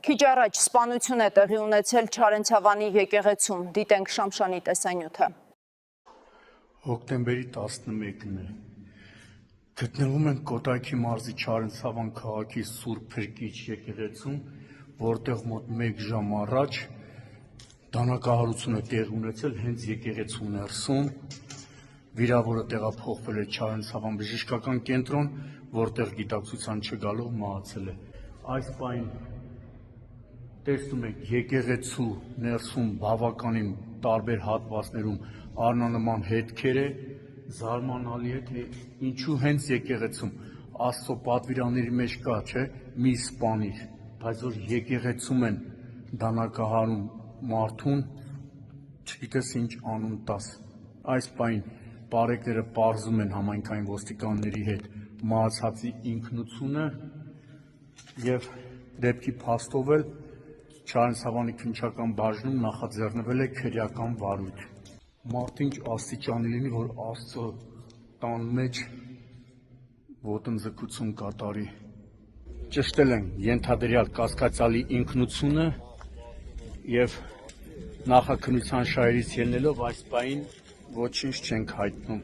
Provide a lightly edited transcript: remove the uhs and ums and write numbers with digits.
Քիչ առաջ սպանություն է տեղի ունեցել Չարենցավանի եկեղեցում, դիտենք Շամշանի տեսանյութը։ Հոկտեմբերի 11-ն է։ Գտնվում ենք Կոտայքի մարզի Չարենցավան քաղաքի Սուրբ Փրկիչ եկեղեցում, որտեղ մոտ 1 ժամ առաջ դանակահարություն է տեղ ունեցել հենց եկեղեցու ներսում։ Վիրավորը տեղափոխվել է Չարենցավան բժշկական կենտրոն, որտեղ գիտակցության չգալով մահացել է։ Այս պահին տեսնում եք եկեղեցու ներսում բավականին տարբեր հատվածներում առնանման հետքեր է, զարմանալի է, թե ինչու հենց եկեղեցում Աստծո պատվիրանների մեջ կա, չէ, մի սպանիր, բայց որ եկեղեցում են դանակահարում մարդուն, չգիտես ինչ անուն տաս։ Այս պահին պարեկները պարզում են համայնքային ոստիկանների հետ մահացածի ինքնությունը եւ դեպքի փաստով էլ Չարենցավանի քննչական բաժնում նախաձեռնվել է քրեական վարույթ։ Մարդ ինչ աստիճանի լինի, որ Աստծո տան մեջ ոտնձգություն կատարի։ Ճշտել են ենթադրյալ կասկածյալի ինքնությունը եւ նախաքննության շահերից ելնելով այս պահին ոչինչ չենք հայտնում։